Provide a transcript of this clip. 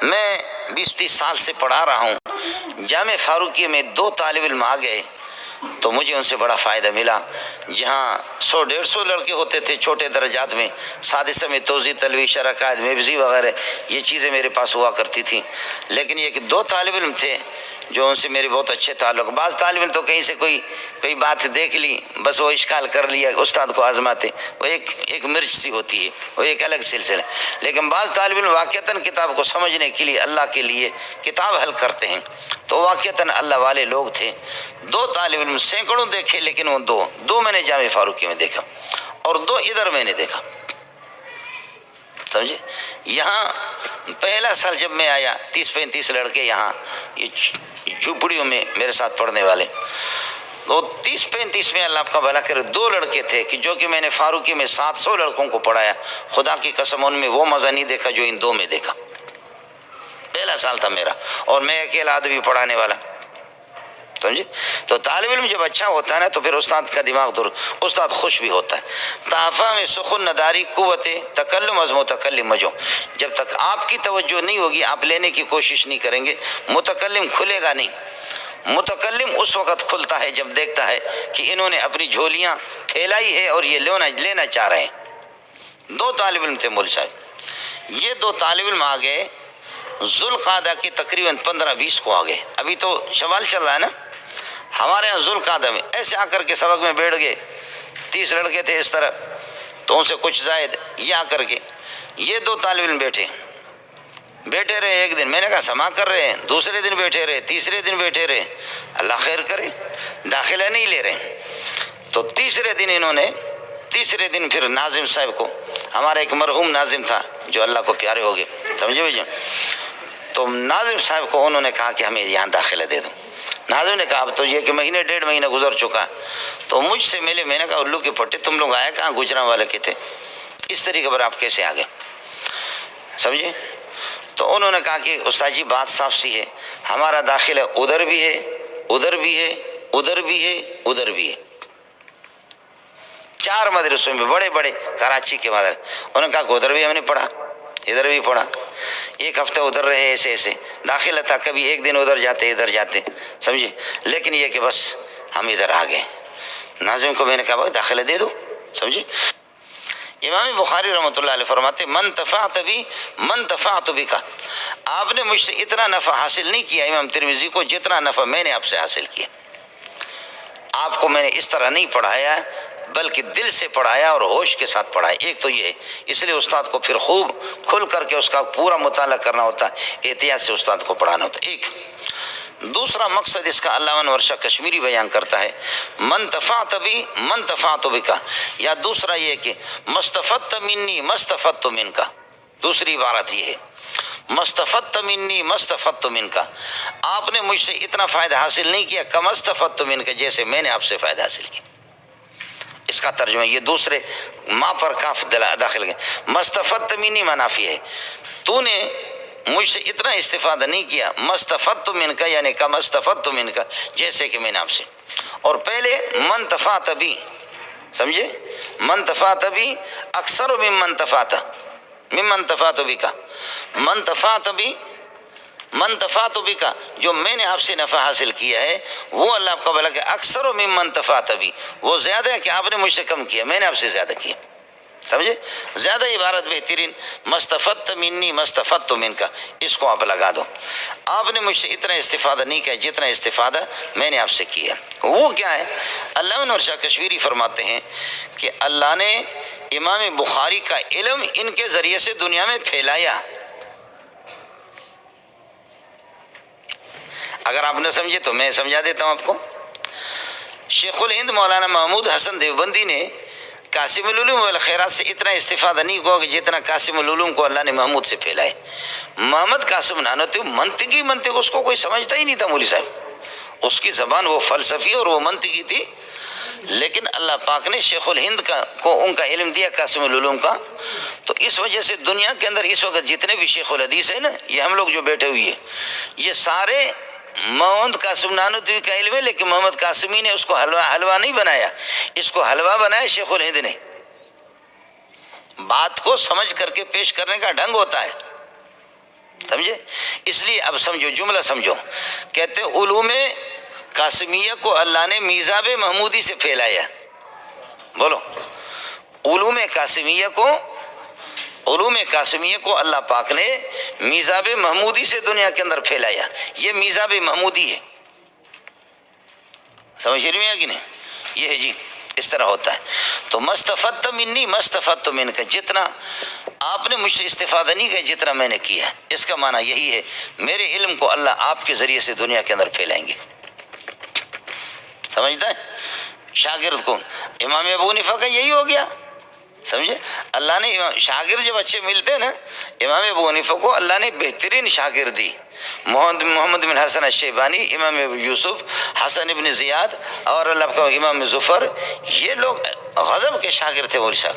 میں 20-30 سال سے پڑھا رہا ہوں، جامع فاروقیہ میں 2 طالب علم آ گئے تو مجھے ان سے بڑا فائدہ ملا۔ جہاں 100-150 لڑکے ہوتے تھے چھوٹے درجات میں، سادسہ میں توضیح، تلویح، شرح، قائد، مبزی وغیرہ، یہ چیزیں میرے پاس ہوا کرتی تھیں، لیکن یہ کہ 2 طالب علم تھے جو ان سے میرے بہت اچھے تعلق۔ بعض طالب علم تو کہیں سے کوئی بات دیکھ لی، بس وہ اشکال کر لیا، استاد کو آزماتے، وہ ایک مرچ سی ہوتی ہے، وہ ایک الگ سلسلہ۔ لیکن بعض طالب علم واقعتاً کتاب کو سمجھنے کے لیے اللہ کے لیے کتاب حل کرتے ہیں، تو واقعتاً اللہ والے لوگ تھے۔ 2 طالب علم سینکڑوں دیکھے، لیکن وہ دو میں نے جامع فاروقی میں دیکھا اور 2 ادھر میں نے دیکھا، سمجھے۔ یہاں پہلا سال جب میں آیا، 30-35 لڑکے یہاں یہ جھوپڑیوں میں میرے ساتھ پڑھنے والے، تو 30-35 میں اللہ آپ کا بھلا کرے 2 لڑکے تھے کہ جو کہ میں نے فاروقی میں 700 لڑکوں کو پڑھایا۔ خدا کی قسم ان میں وہ مزہ نہیں دیکھا جو ان 2 میں دیکھا۔ پہلا سال تھا میرا اور میں اکیلا آدمی پڑھانے والا، سمجھے۔ تو طالب علم جب اچھا ہوتا ہے نا تو پھر استاد کا دماغ استاد خوش بھی ہوتا ہے۔ تحفہ میں سخن نداری قوت تکلم از متکلم مجو، جب تک آپ کی توجہ نہیں ہوگی آپ لینے کی کوشش نہیں کریں گے، متکلم کھلے گا نہیں۔ متکلم اس وقت کھلتا ہے جب دیکھتا ہے کہ انہوں نے اپنی جھولیاں پھیلائی ہے اور یہ لینا چاہ رہے ہیں۔ 2 طالب علم تھے مول صاحب، یہ 2 طالب علم آ گئے ذوالقعدہ کے تقریباً 15-20 کو آ گئے۔ ابھی تو شوال چل رہا ہے نا، ہمارے یہاں ذوالقعدہ میں ایسے آ کر کے سبق میں بیٹھ گئے، 30 لڑکے تھے اس طرح، تو ان سے کچھ زائد یہ آ کر کے یہ 2 طالب علم بیٹھے رہے۔ ایک دن میں نے کہا سما کر رہے ہیں، دوسرے دن بیٹھے رہے، تیسرے دن بیٹھے رہے، اللہ خیر کرے، داخلہ نہیں لے رہے۔ تو تیسرے دن پھر ناظم صاحب کو، ہمارا ایک مرحوم ناظم تھا جو اللہ کو پیارے ہو گئے، سمجھے بھائی، تو ناظم صاحب کو انہوں نے کہا کہ ہمیں یہاں داخلہ دے دو۔ ناظم نے کہا اب تو یہ کہ 1.5 مہینہ گزر چکا، تو مجھ سے ملے، میں نے کہا الو کے پٹے تم لوگ آئے کہاں، گجراں والے کے تھے، اس طریقے پر آپ کیسے آ گئے، سمجھے۔ تو انہوں نے کہا کہ استاد جی بات صاف سی ہے، ہمارا داخلہ ادھر بھی ہے، ادھر بھی ہے، ادھر بھی ہے، ادھر بھی ہے، 4 مدرسوں میں، بڑے کراچی کے مدرسے۔ انہوں نے کہا کہ ادھر بھی ہم نے پڑھا، ادھر بھی پڑھا، 1 ہفتہ ادھر رہے، ایسے داخلہ تھا، کبھی ایک دن ادھر جاتے ادھر جاتے، سمجھے، لیکن یہ کہ بس ہم ادھر آ گئے۔ ناظم کو میں نے کہا بھائی داخلہ دے دو، سمجھے۔ امام بخاری رحمۃ اللہ علیہ فرماتے من تفعت بی من تفعت بک، آپ نے مجھ سے اتنا نفع حاصل نہیں کیا امام ترمذی کو جتنا نفع میں نے آپ سے حاصل کیا۔ آپ کو میں نے اس طرح نہیں پڑھایا بلکہ دل سے پڑھایا اور ہوش کے ساتھ پڑھایا۔ ایک تو یہ ہے، اس لیے استاد کو پھر خوب کھل کر کے اس کا پورا مطالعہ کرنا ہوتا ہے، احتیاط سے استاد کو پڑھانا ہوتا ہے۔ ایک دوسرا مقصد اس کا علامہ انور شاہ کشمیری بیان کرتا ہے من تفعت بی من تفعت بک، یا دوسرا یہ کہ مستفدت منی مستفدت منک، دوسری عبارت یہ ہے مستفدت منی مستفدت منک، آپ نے مجھ سے اتنا فائدہ حاصل نہیں کیا کم استفدت منک، جیسے میں نے آپ سے فائدہ حاصل کیا۔ اس کا ترجمہ یہ دوسرے ماں پر کاف داخل گئے، مستفدت منی منافی ہے، تو نے مجھ سے اتنا استفادہ نہیں کیا، مستفدت منک یعنی کم استفدت منک، جیسے کہ میں نے آپ سے۔ اور پہلے من تفعت بی، سمجھے، من تفعت بی اکثر ممن تفعت بک، من تفعت بی من تفعت بک، جو میں نے آپ سے نفع حاصل کیا ہے وہ اللہ آپ کا بھلا کہ اکثر ممن تفعت بی، وہ زیادہ ہے کہ آپ نے مجھ سے کم کیا، میں نے آپ سے زیادہ کیا، سمجھے۔ زیادہ عبارت بہترین مستفدت منی مستفدت منک، اس کو آپ لگا دو، آپ نے مجھ سے اتنا استفادہ نہیں کیا جتنا استفادہ میں نے آپ سے کیا۔ وہ کیا ہے، علامہ انور شاہ کشمیری فرماتے ہیں کہ اللہ نے امام بخاری کا علم ان کے ذریعے سے دنیا میں پھیلایا۔ اگر آپ نہ سمجھے تو میں سمجھا دیتا ہوں آپ کو۔ شیخ الہند مولانا محمود حسن دیوبندی نے قاسم العلوم والخیرات سے اتنا استفادہ نہیں ہوا کہ جتنا قاسم العلوم کو اللہ نے محمود سے پھیلائے۔ محمد قاسم نانوتوی منطق اس کو کوئی سمجھتا ہی نہیں تھا مولوی صاحب، اس کی زبان وہ فلسفی اور وہ منطقی تھی، لیکن اللہ پاک نے شیخ الہند کو ان کا علم دیا قاسم العلوم کا، تو اس وجہ سے دنیا کے اندر اس وقت جتنے بھی شیخ الحدیث ہیں نا، یہ ہم لوگ جو بیٹھے ہوئے ہیں، یہ سارے محمد قاسم نانوتوی کا علم ہے، لیکن محمد قاسمی نے اس کو حلوہ نہیں بنایا، اس کو حلوہ بنایا شیخ الہند نے۔ بات کو سمجھ کر کے پیش کرنے کا ڈھنگ ہوتا ہے، سمجھے؟ اس لیے اب سمجھو، جملہ سمجھو، کہتے ہیں علوم قاسمیہ کو اللہ نے میزاب محمودی سے پھیلایا. بولو، علوم قاسمیہ کو اللہ پاک نے میزاب محمودی سے دنیا کے اندر پھیلایا. یہ میزاب محمودی ہے، سمجھ رہی ہیں کہ نہیں؟ یہ ہے جی، اس طرح ہوتا ہے. تو مستفدت منی مستفدت منک، جتنا آپ نے مجھ سے استفادہ نہیں کیا جتنا میں نے کیا ہے. اس کا معنی یہی ہے میرے علم کو اللہ آپ کے ذریعے سے دنیا کے اندر پھیلائیں گے. سمجھتا ہے؟ شاگرد کو امام ابو حنیفہ کا یہی ہو گیا. سمجھے؟ اللہ نے شاگرد جب اچھے ملتے نا، امام ابو حنیفہ کو اللہ نے بہترین شاگرد دی. محمد بن حسن الشیبانی، امام ابو یوسف، حسن بن زیاد اور اللہ کا امام ظفر، یہ لوگ غضب کے شاگرد تھے مولوی صاحب.